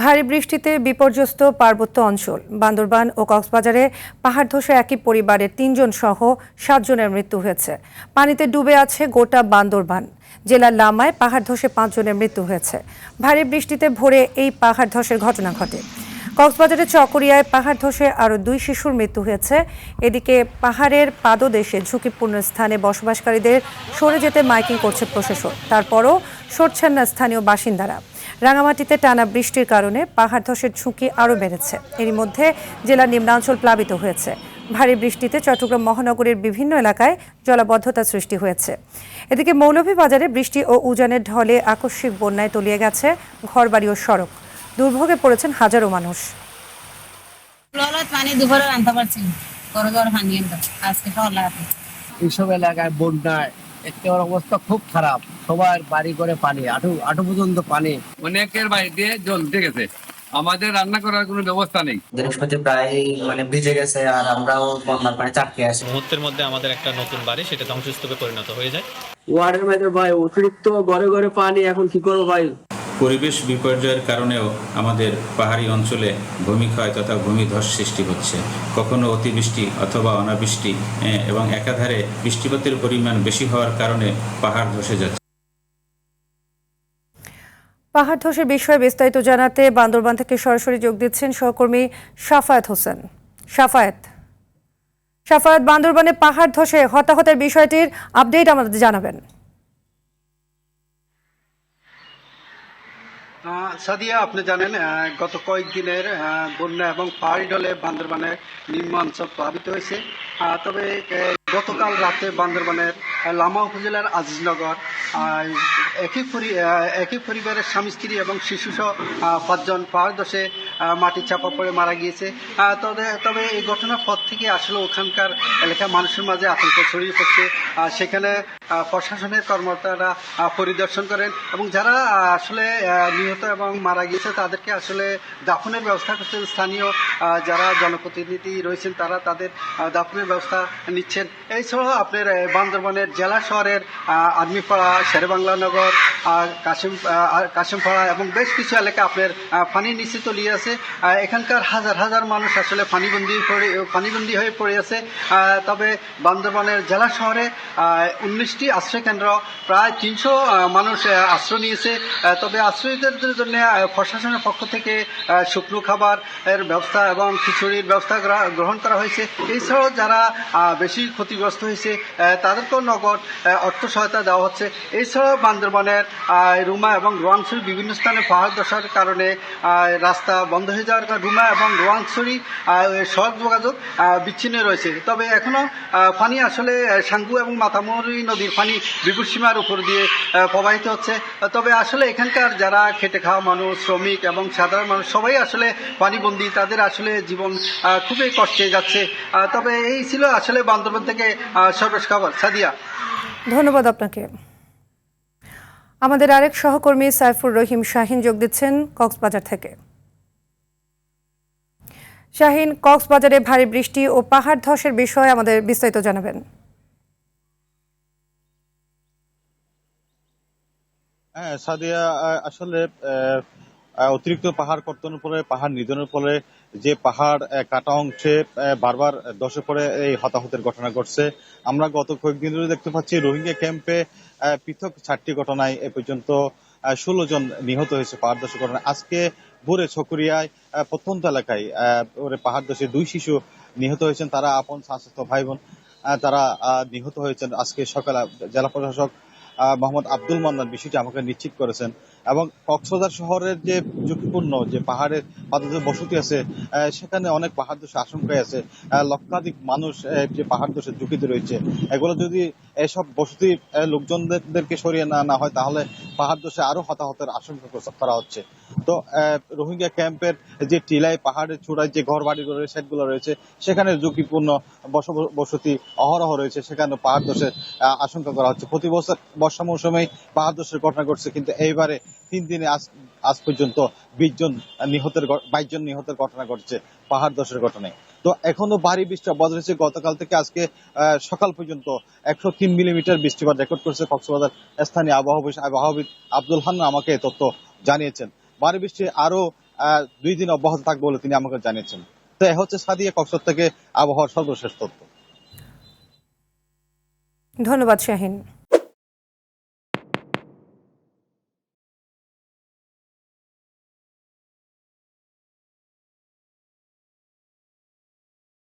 ভারী বৃষ্টিতে বিপর্যস্ত পার্বত্য অঞ্চল বান্দরবান ও কক্সবাজারে পাহাড় ধসে একই পরিবারের ৩ জন সহ ৭ জনের মৃত্যু হয়েছে। পানিতে ডুবে আছে গোটা বান্দরবান। জেলার লামায় পাহাড় ধসে ৫ জনের মৃত্যু হয়েছে। ভারী বৃষ্টিতে ভোরে এই পাহাড় ধসের ঘটনা ঘটে। কক্সবাজারের চকরিয়ায় পাহাড় ধসে আরও ২ শিশুর মৃত্যু হয়েছে। এদিকে পাহাড়ের পাদদেশে ঝুঁকিপূর্ণ স্থানে বসবাসকারীদের সরে যেতে মাইকিং করছে প্রশাসন। তারপরও সরছেন না স্থানীয় বাসিন্দারা। রাঙামাটিতে টানা বৃষ্টির কারণে পাহাড় ধসের ঝুঁকি আরও বেড়েছে। এরই মধ্যে জেলার নিম্নাঞ্চল প্লাবিত হয়েছে। ভারী বৃষ্টিতে চট্টগ্রাম মহানগরীর বিভিন্ন এলাকায় জলাবদ্ধতা সৃষ্টি হয়েছে। এদিকে মৌলভীবাজারে বৃষ্টি ও উজানের ঢলে আকস্মিক বন্যায় তলিয়ে গেছে ঘরবাড়ি ও সড়ক। দুর্ভোগে পড়েছেন হাজারো মানুষ। এইসব এলাকায় বন্যায় একের অবস্থা খুব খারাপ। সবার বাড়ি করে পানি, আঁটু পর্যন্ত পানি। অনেকের বাড়িতে জল উঠে গেছে। আমাদের রান্না করার কোনো ব্যবস্থা নেই। জিনিসপত্র প্রায় ভিজে গেছে, আর আমরাও বন্যার পানি চাটকে আছি। মুহূর্তের মধ্যে আমাদের একটা নতুন বাড়ি সেটা ধ্বংসস্তূপে পরিণত হয়ে যায়। ওয়ার্ডের মধ্যে ভাই অতিরিক্ত ঘরে ঘরে পানি, এখন কি করবো ভাই? পরিবেশ বিপর্যয়ের কারণেও আমাদের পাহাড়ি অঞ্চলে ভূমিক্ষয় তথা ভূমিধস সৃষ্টি হচ্ছে। কখনো অতিবৃষ্টি অথবা অনাবৃষ্টি এবং একাধারে বৃষ্টিপাতের পরিমাণ বেশি হওয়ার কারণে পাহাড় ধসে যাচ্ছে। পাহাড় ধসের বিষয়ে বিস্তারিত জানাতে বান্দরবান থেকে সরাসরি যোগ দিচ্ছেন সহকর্মী সাফায়েত হোসেন। সাফায়েত, বান্দরবানে পাহাড় ধসে হতাহতের বিষয়টির আপডেট আমাদের জানাবেন। সাদিয়া, আপনি জানেন গত কয়েকদিনের বন্যা এবং পাহাড়ি ঢলে বান্দরবানের নিম্ন অঞ্চল প্লাবিত হয়েছে। তবে গতকাল রাতে বান্দরবানের লামা উপজেলার আজিজনগর একই পরিবারের স্বামী স্ত্রী এবং শিশুসহ ৫ জন পাহাড় ধসে মাটি চাপা পড়ে মারা গিয়েছে। তবে এই ঘটনার পর থেকে আসলে ওখানকার এলাকার মানুষের মাঝে আতঙ্ক ছড়িয়ে পড়ছে। সেখানে প্রশাসনের কর্মকর্তারা পরিদর্শন করেন এবং যারা আসলে নিহত এবং মারা গিয়েছে তাদেরকে আসলে দাফনের ব্যবস্থা করছেন। স্থানীয় যারা জনপ্রতিনিধি রয়েছেন তারা তাদের দাফনের ব্যবস্থা নিচ্ছেন। এছাড়াও আপনার বান্দরবানের জেলা শহরের আর্মিপাড়া, শেরেবাংলা নগর, কাশিমপাড়া এবং বেশ কিছু এলাকা আপনার পানির নিচে তলিয়ে আছে। এখানকার হাজার হাজার মানুষ আসলে পানিবন্দী হয়ে পড়ে আছে। তবে বান্দরবানের জেলা শহরে 19টি আশ্রয় কেন্দ্র, প্রায় 300 মানুষ আশ্রয় নিয়েছে। তবে আশ্রয়ীদের জন্য প্রশাসনের পক্ষ থেকে শুকনো খাবার এর ব্যবস্থা এবং খিচুড়ির ব্যবস্থা গ্রহণ করা হয়েছে। এছাড়াও যারা বেশি ক্ষতিগ্রস্ত হয়েছে তাদেরকেও নগদ অর্থ সহায়তা দেওয়া হচ্ছে। এছাড়াও বান্দরবানের রুমা এবং রোয়াংছড়ি বিভিন্ন স্থানে পাহাড় ধসার কারণে রাস্তা বন্ধ হয়ে যাওয়ার কারণে রুমা এবং রোয়াংছড়ি সড়ক যোগাযোগ বিচ্ছিন্ন রয়েছে। তবে এখনো পানি আসলে সাঙ্গু এবং মাতামরি নদীর পানি বিপদসীমার উপর দিয়ে প্রবাহিত হচ্ছে। তবে আসলে এখানকার যারা খেটে খাওয়া মানুষ, শ্রমিক এবং সাধারণ মানুষ সবাই আসলে পানিবন্দী, তাদের আসলে জীবন খুবই কষ্টে যাচ্ছে। তবে এই ছিল আসলে বান্দরবান থেকে সর্বশেষ খবর। সাদিয়া, ধন্যবাদ আপনাকে। আমাদের আরেক সহকর্মী সাইফুর রহিম শাহিন যোগ দিচ্ছেন কক্সবাজার থেকে। শাহিন, কক্সবাজারে ভারী বৃষ্টি ও পাহাড় ধসের বিষয়ে আমাদের বিস্তারিত জানাবেন। হ্যাঁ সাদিয়া, আসলে অতিরিক্ত পাহাড় কর্তনের ফলে, পাহাড় নিধনের ফলে যে পাহাড় কাটা অংশে বারবার ধসে পড়ে এই হতাহতের ঘটনা ঘটছে। আমরা গত কয়েকদিন ধরে দেখতে পাচ্ছি রোহিঙ্গা ক্যাম্পে পৃথক 4টি ঘটনায় এ পর্যন্ত 16 জন নিহত হয়েছে পাহাড় ধসের ঘটনায়। আজকে ভোরে ছকুরিয়ায় প্রত্যন্ত এলাকায় পাহাড় ধসে 2 শিশু নিহত হয়েছেন। তারা আপন স্বাস্থ্য ভাই বোন, তারা নিহত হয়েছেন। আজকে সকালে জেলা প্রশাসক মোহাম্মদ আব্দুল মান্নান বিষয়টি আমাকে নিশ্চিত করেছেন। এবং কক্সবাজার শহরের যে ঝুঁকিপূর্ণ যে পাহাড়ের পাদদেশে বসতি আছে, সেখানে অনেক পাহাড় ধসের আশঙ্কায় আছে। লক্ষাধিক মানুষ যে পাহাড় ধসের ঝুঁকিতে রয়েছে। এগুলো যদি এসব বসতি লোকজনদেরকে সরিয়ে না হয় তাহলে পাহাড় ধসে আরো হতাহতের আশঙ্কা করা হচ্ছে। তো রোহিঙ্গা ক্যাম্পের যে টিলায় পাহাড়ের চূড়ায় যে ঘর বাড়ি রয়েছে, সেটগুলো রয়েছে, সেখানে ঝুঁকিপূর্ণ বসতি অহরহ রয়েছে। সেখানে পাহাড় ধসের আশঙ্কা করা হচ্ছে। প্রতি বছর বর্ষা মৌসুমে পাহাড় ধসের ঘটনা ঘটছে, কিন্তু এইবারে 3 দিনে আজ পর্যন্ত 22 জন নিহতের ঘটনা ঘটছে পাহাড় ধসের ঘটনায়। তো এখনো ভারী বৃষ্টি অব্যাহত রয়েছে। গতকাল থেকে আজকে সকাল পর্যন্ত 103 মিলিমিটার বৃষ্টিপাত রেকর্ড করেছে কক্সবাজার। স্থানীয় আবহাওয়াবিদ আব্দুল হান্নান আমাকে তথ্য জানিয়েছেন। ভারী বৃষ্টি আরো 2 দিন অব্যাহত থাকবে বলে তিনি আমাকে জানিয়েছেন। তো এ হচ্ছে সাদিয়া কক্সবাজার থেকে আবহাওয়ার সর্বশেষ তথ্য। ধন্যবাদ শাহিন।